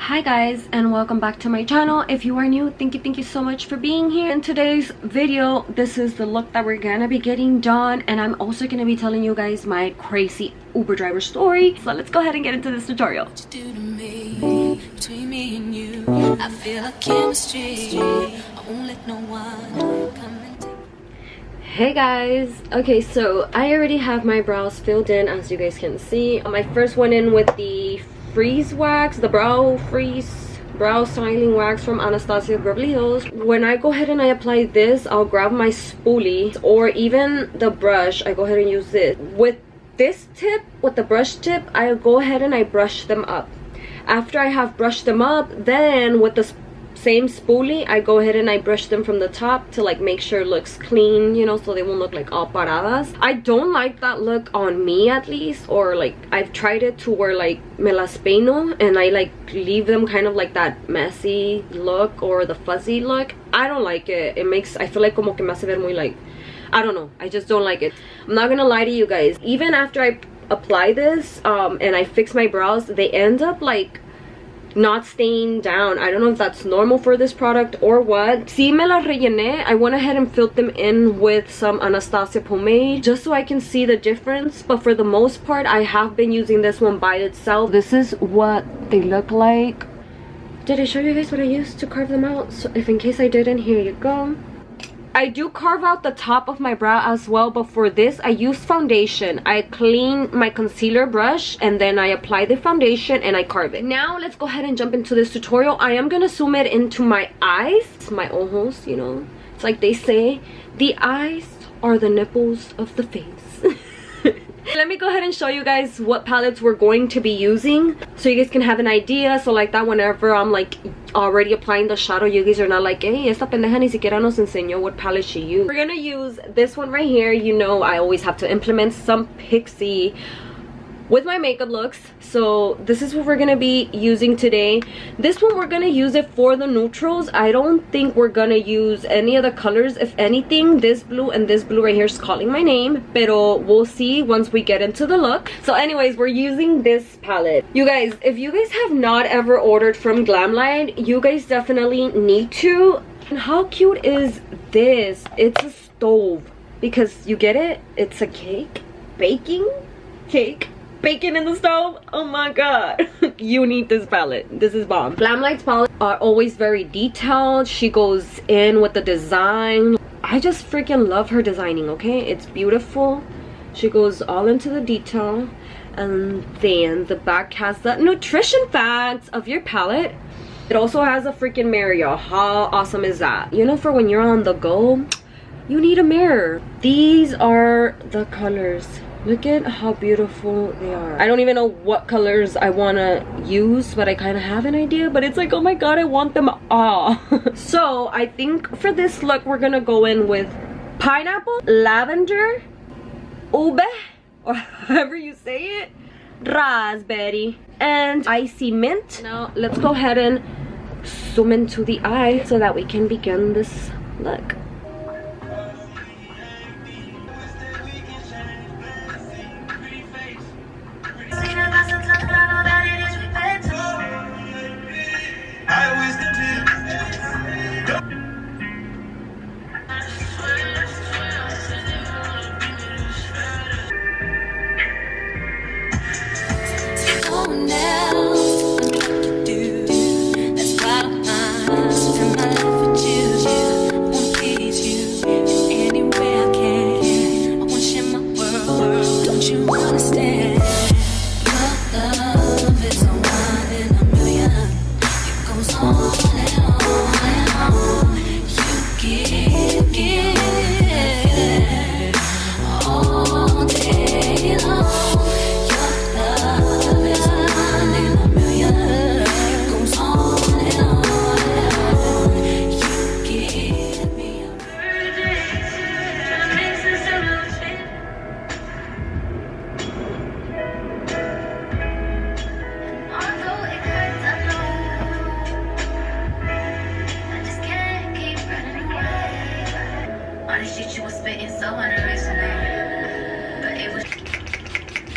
Hi guys, and welcome back to my channel. If you are new, thank you so much for being here. In today's video, this is the look that we're gonna be getting done, and I'm also gonna be telling you guys my crazy Uber driver story. So let's go ahead and get into this tutorial. Between me and you, I feel like chemistry. I won't let no one come and take. Hey guys, okay, so I already have my brows filled in, as you guys can see. I first went in with the freeze wax, the brow styling wax from Anastasia Beverly Hills. When I go ahead and I apply this, I'll grab my spoolie or even the brush. I go ahead and use this. With this tip, with the brush tip, I go ahead and I brush them up. After I have brushed them up, then with the same spoolie, I go ahead and I brush them from the top to like make sure it looks clean, you know, so they won't look like all paradas. I don't like that look on me, at least, or like I've tried it to where like me las peino and I like leave them kind of like that messy look or the fuzzy look. I don't like it. It makes, I feel like como que me hace ver muy like, I don't know, I just don't like it. I'm not gonna lie to you guys, even after I apply this and I fix my brows, they end up like not staying down. I don't know if that's normal for this product or what. Si me la rellené, I went ahead and filled them in with some Anastasia pomade just so I can see the difference, but for the most part I have been using this one by itself. This is what they look like. Did I show you guys what I used to carve them out? So if in case I didn't, here you go. I do carve out the top of my brow as well, but for this I use foundation. I clean my concealer brush and then I apply the foundation and I carve it. Now let's go ahead and jump into this tutorial. I am gonna zoom it into my eyes, my ojos, you know. It's like they say, the eyes are the nipples of the face. Let me go ahead and show you guys what palettes we're going to be using so you guys can have an idea. So like that, whenever I'm like already applying the shadow, you guys are not like, hey, esta pendeja ni siquiera nos enseñó what palette she used. We're gonna use this one right here. You know I always have to implement some pixie with my makeup looks, so this is what we're gonna be using today. This one we're gonna use it for the neutrals. I don't think we're gonna use any other colors. If anything, this blue and this blue right here is calling my name, pero we'll see once we get into the look. So anyways, we're using this palette. You guys, if you guys have not ever ordered from Glamlight, you guys definitely need to. And how cute is this? It's a stove, because you get it, it's a cake, bacon in the stove. Oh my god. You need this palette. This is bomb. Glamlight's palettes are always very detailed. She goes in with the design. I just freaking love her designing, okay? It's beautiful. She goes all into the detail. And then the back has the nutrition facts of your palette. It also has a freaking mirror, y'all. How awesome is that? You know, for when you're on the go, you need a mirror. These are the colors. Look at how beautiful they are. I don't even know what colors I want to use, but I kind of have an idea. But it's like, oh my god, I want them all. So I think for this look, we're gonna go in with pineapple, lavender, ube, or however you say it, raspberry, and icy mint. Now let's go ahead and zoom into the eye so that we can begin this look.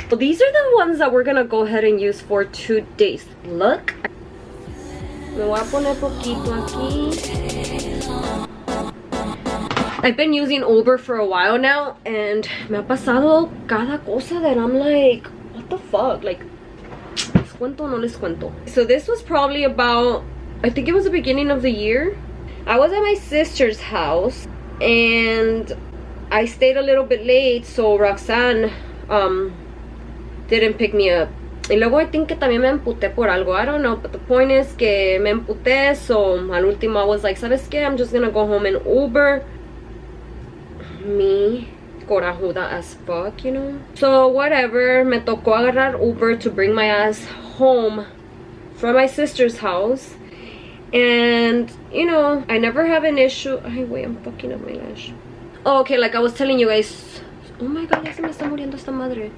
Well, these are the ones that we're gonna go ahead and use for today's look. Me voy a poner poquito aquí. I've been using Uber for a while now, and me ha pasado cada cosa that I'm like, what the fuck? Like, les cuento o no les cuento? So this was probably about, I think it was the beginning of the year. I was at my sister's house, and I stayed a little bit late, so Roxanne didn't pick me up. Y luego I think que también me emputé por algo. I don't know, but the point is que me emputé, so al último I was like, ¿sabes qué? I'm just gonna go home and Uber. Me corajuda as fuck, you know? So whatever, me tocó agarrar Uber to bring my ass home from my sister's house. And, you know, I never have an issue. Ay, wait, I'm fucking up my lash. Oh, okay, like I was telling you guys. Oh my god, ya se me está muriendo esta madre.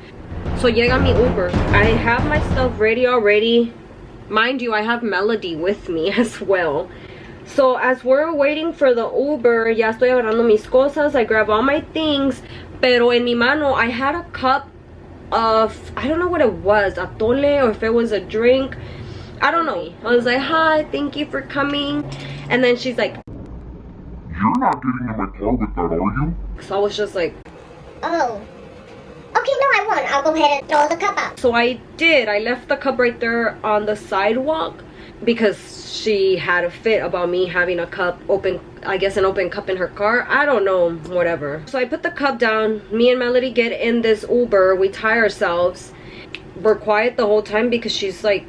So llega mi Uber. I have my stuff ready already. Mind you, I have Melody with me as well. So as we're waiting for the Uber, ya estoy agarrando mis cosas. I grab all my things. Pero en mi mano, I had a cup of, I don't know what it was, atole, or if it was a drink. I don't know. I was like, hi, thank you for coming. And then she's like, you're not getting in my car with that, are you? so I was just like, oh. Okay, no, I won't. I'll go ahead and throw the cup out. so I did. I left the cup right there on the sidewalk because she had a fit about me having a cup open, I guess an open cup in her car. I don't know, whatever. So I put the cup down. Me and Melody get in this Uber. We tie ourselves. We're quiet the whole time because she's like,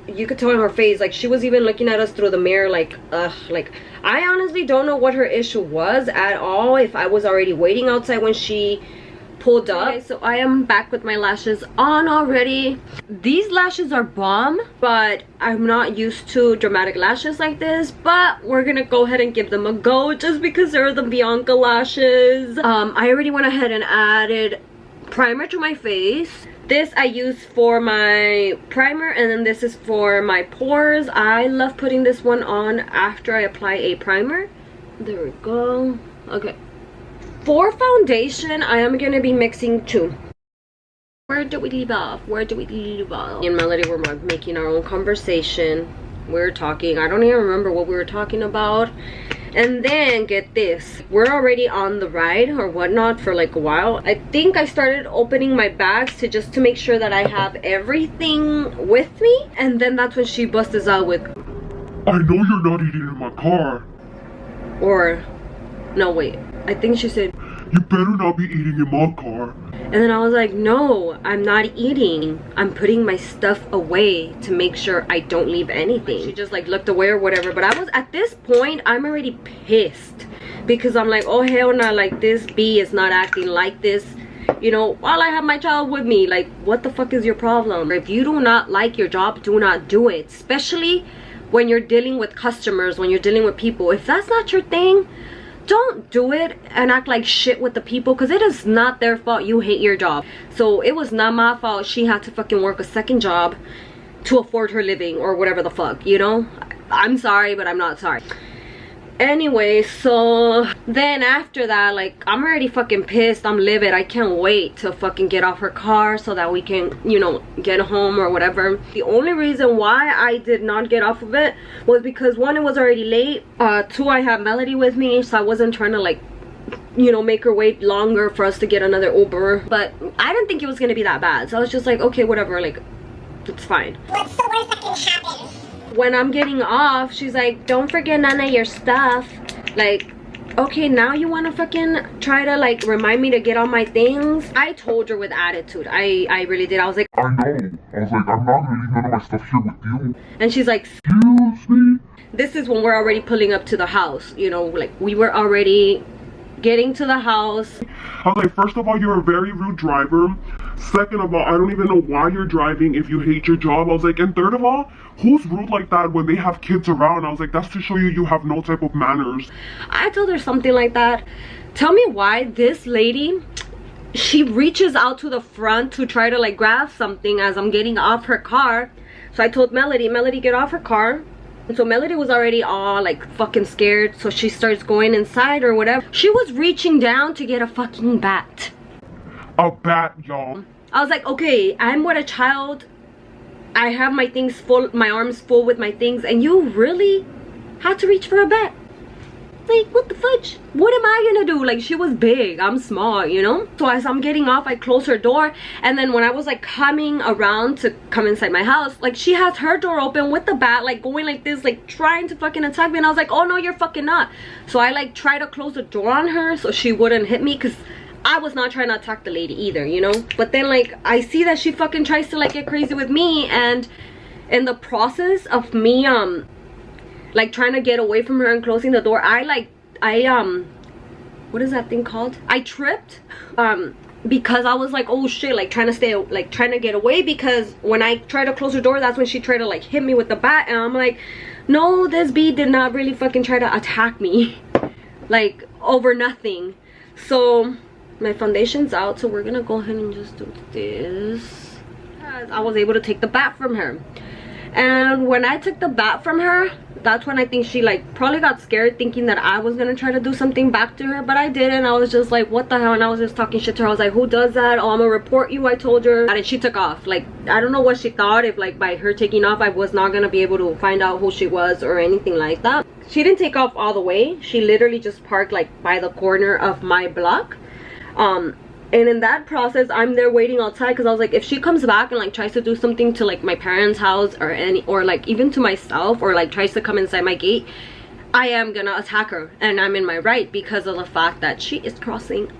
you could tell in her face, like she was even looking at us through the mirror like, ugh. Like, I honestly don't know what her issue was at all, if I was already waiting outside when she pulled up. Okay, so I am back with my lashes on already. These lashes are bomb, but I'm not used to dramatic lashes like this, but we're gonna go ahead and give them a go just because they're the Bianca lashes. I already went ahead and added primer to my face. This I use for my primer, and then this is for my pores. I love putting this one on after I apply a primer. There we go. Okay. For foundation, I am going to be mixing two. Where do we leave off? Where do we leave off? Me and Melody were making our own conversation. We were talking. I don't even remember what we were talking about. And then, get this. We're already on the ride or whatnot for like a while. I think I started opening my bags just to make sure that I have everything with me. And then that's when she busts out with, I know you're not eating in my car. or, no wait. I think she said, You better not be eating in my car. and then I was like, no, I'm not eating. I'm putting my stuff away to make sure I don't leave anything. She just like looked away or whatever. But I was, at this point, I'm already pissed. Because I'm like, oh hell no, like this bee is not acting like this. You know, while I have my child with me, like what the fuck is your problem? If you do not like your job, do not do it. Especially when you're dealing with customers, when you're dealing with people. If that's not your thing, don't do it and act like shit with the people, because it is not their fault you hate your job. So it was not my fault she had to fucking work a second job to afford her living or whatever the fuck, you know? I'm sorry, but I'm not sorry. Anyway, so then after that, like, I'm already fucking pissed. I'm livid. I can't wait to fucking get off her car so that we can, you know, get home or whatever. The only reason why I did not get off of it was because, one, it was already late. Two, I have Melody with me, so I wasn't trying to, like, you know, make her wait longer for us to get another Uber. But I didn't think it was gonna be that bad, so I was just like, okay, whatever, like, it's fine. What's the worst that can happen? When I'm getting off, she's like, don't forget none of your stuff. Like, okay, now you want to fucking try to like remind me to get all my things? I told her with attitude. I really did. I was like, I know. I was like, I'm not gonna leave none of my stuff here with you. and she's like, Excuse me? this is when we're already pulling up to the house, you know, like we were already getting to the house. I was like, first of all, you're a very rude driver. Second of all, I don't even know why you're driving if you hate your job. I was like, and third of all, who's rude like that when they have kids around? I was like, that's to show you have no type of manners. I told her something like that. Tell me why this lady, she reaches out to the front to try to like grab something as I'm getting off her car. So I told Melody, get off her car. And so Melody was already all like fucking scared, so she starts going inside or whatever. She was reaching down to get a fucking bat. A bat, y'all. I was like, okay, I'm with a child I have my things full, my arms full with my things, and you really had to reach for a bat. Like, what the fudge? What am I gonna do? Like, she was big, I'm small, you know? So as I'm getting off, I close her door, and then when I was like coming around to come inside my house, like she has her door open with the bat, like going like this, like trying to fucking attack me, and I was like, oh no, you're fucking not. So I like try to close the door on her so she wouldn't hit me, because I was not trying to attack the lady either, you know? But then like I see that she fucking tries to like get crazy with me, and in the process of me like trying to get away from her and closing the door, what is that thing called? I tripped because I was like, oh shit, like trying to get away, because when I tried to close her door, that's when she tried to like hit me with the bat, and I'm like, no, this bee did not really fucking try to attack me like over nothing. So my foundation's out, so we're gonna go ahead and just do this. I was able to take the bat from her, and when I took the bat from her, that's when I think she like probably got scared, thinking that I was gonna try to do something back to her, but I didn't. I was just like, what the hell? And I was just talking shit to her. I was like, who does that? Oh, I'm gonna report you, I told her. And she took off. Like, I don't know what she thought, if like by her taking off I was not gonna be able to find out who she was or anything like that. She didn't take off all the way. She literally just parked like by the corner of my block. And in that process, I'm there waiting outside, because I was like, if she comes back and like tries to do something to like my parents' house or like even to myself, or like tries to come inside my gate, I am gonna attack her, and I'm in my right because of the fact that she is crossing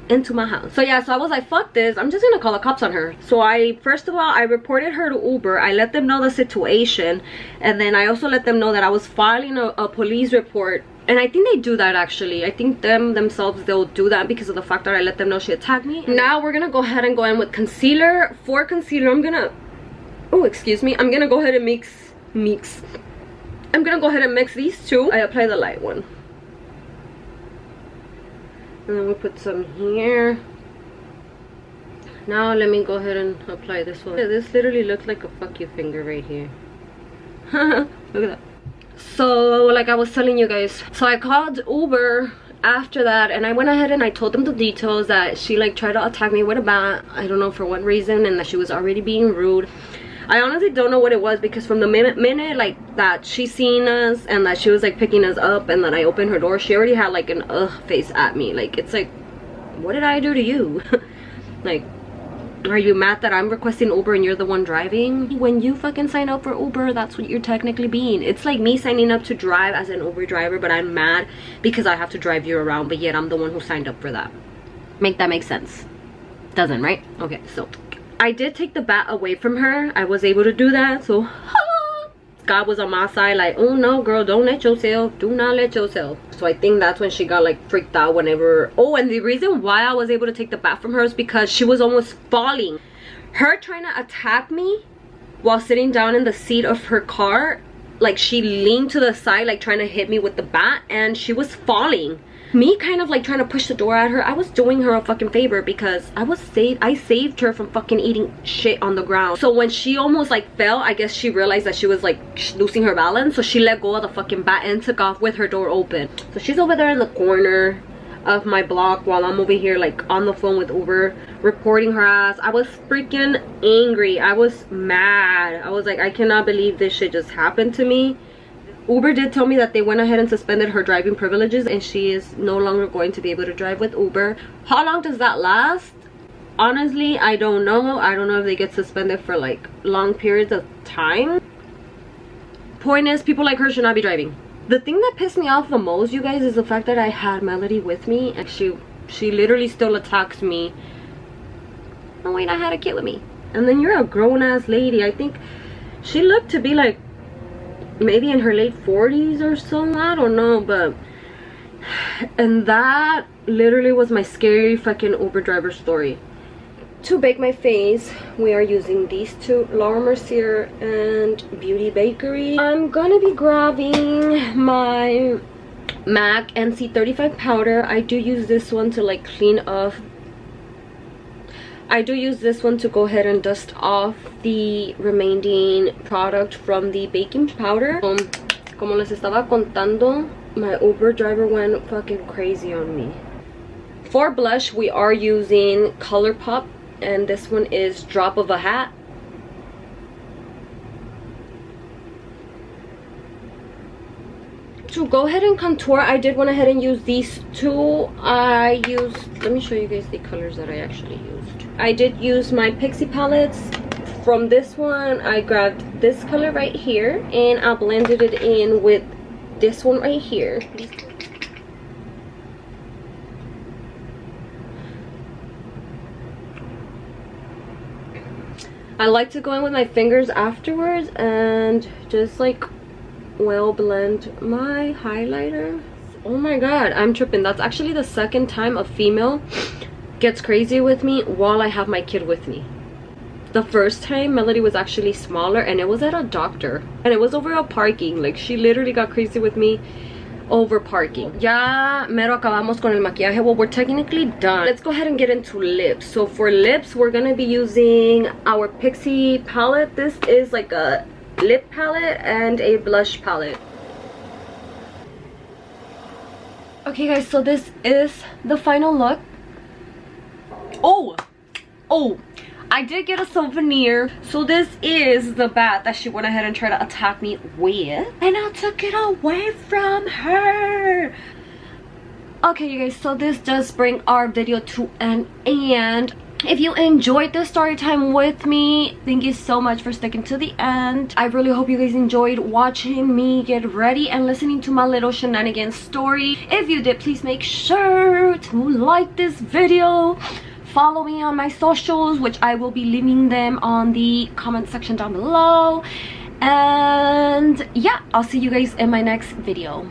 into my house. So yeah, so I was like, fuck this, I'm just gonna call the cops on her. So first of all, I reported her to Uber. I let them know the situation, and then I also let them know that I was filing a police report. And I think they do that actually. I think themselves, they'll do that because of the fact that I let them know she attacked me. Now we're gonna go ahead and go in with concealer. For concealer, I'm gonna, oh excuse me, I'm gonna go ahead and I'm gonna go ahead and mix these two. I apply the light one, and then we put some here. Now let me go ahead and apply this one. This literally looks like a fuck you finger right here. Look at that. So like I was telling you guys, so I called Uber after that, and I went ahead and I told them the details, that she like tried to attack me with a bat, I don't know for what reason, and that she was already being rude. I honestly don't know what it was, because from the minute like that she seen us and that she was like picking us up and that I opened her door, she already had like an face at me. Like, it's like, what did I do to you? Like, are you mad that I'm requesting Uber and you're the one driving? When you fucking sign up for Uber, that's what you're technically being. It's like me signing up to drive as an Uber driver, but I'm mad because I have to drive you around, but yet I'm the one who signed up for that. Make that make sense? Doesn't, right? Okay, so I did take the bat away from her. I was able to do that, so God was on my side, like, oh no girl, don't let yourself, do not let yourself. So I think that's when she got like freaked out whenever, oh, and the reason why I was able to take the bat from her is because she was almost falling. Her trying to attack me while sitting down in the seat of her car, like she leaned to the side like trying to hit me with the bat, and she was falling. Me kind of like trying to push the door at her, I was doing her a fucking favor, because I saved her from fucking eating shit on the ground. So when she almost like fell, I guess she realized that she was like losing her balance, so she let go of the fucking bat and took off with her door open. So she's over there in the corner of my block while I'm over here like on the phone with Uber reporting her ass. I was freaking angry. I was mad. I was like, I cannot believe this shit just happened to me. Uber did tell me that they went ahead and suspended her driving privileges, and she is no longer going to be able to drive with Uber. How long does that last? Honestly, I don't know. I don't know if they get suspended for like long periods of time. Point is, people like her should not be driving. The thing that pissed me off the most, you guys, is the fact that I had Melody with me, and she literally still attacks me. Oh wait, I had a kid with me. And then you're a grown-ass lady. I think she looked to be like maybe in her late 40s or so, I don't know, but, and that literally was my scary fucking Uber driver story. To bake my face, we are using these two, Laura Mercier and Beauty Bakery. I'm gonna be grabbing my MAC NC35 powder. I do use this one to like clean off. I do use this one to go ahead and dust off the remaining product from the baking powder. Como les estaba contando, my Uber driver went fucking crazy on me. For blush, we are using ColourPop, and this one is Drop of a Hat. To go ahead and contour, I did went ahead and use these two. I used, let me show you guys the colors that I actually used. I did use my Pixie palettes. From this one, I grabbed this color right here and I blended it in with this one right here. I like to go in with my fingers afterwards and just like well blend my highlighter. Oh my god, I'm tripping. That's actually the second time a female gets crazy with me while I have my kid with me. The first time Melody was actually smaller and it was at a doctor and it was over a parking. Like she literally got crazy with me over parking. Ya mero acabamos con el maquillaje. Well, we're technically done. Let's go ahead and get into lips. So for lips, we're gonna be using our Pixie palette. This is like a lip palette and a blush palette. Okay guys, so this is the final look. Oh, I did get a souvenir. So this is the bat that she went ahead and tried to attack me with, and I took it away from her. Okay you guys, so this does bring our video to an end. If you enjoyed this story time with me, thank you so much for sticking to the end. I really hope you guys enjoyed watching me get ready and listening to my little shenanigans story. If you did, please make sure to like this video. Follow me on my socials, which I will be leaving them on the comment section down below. And yeah, I'll see you guys in my next video.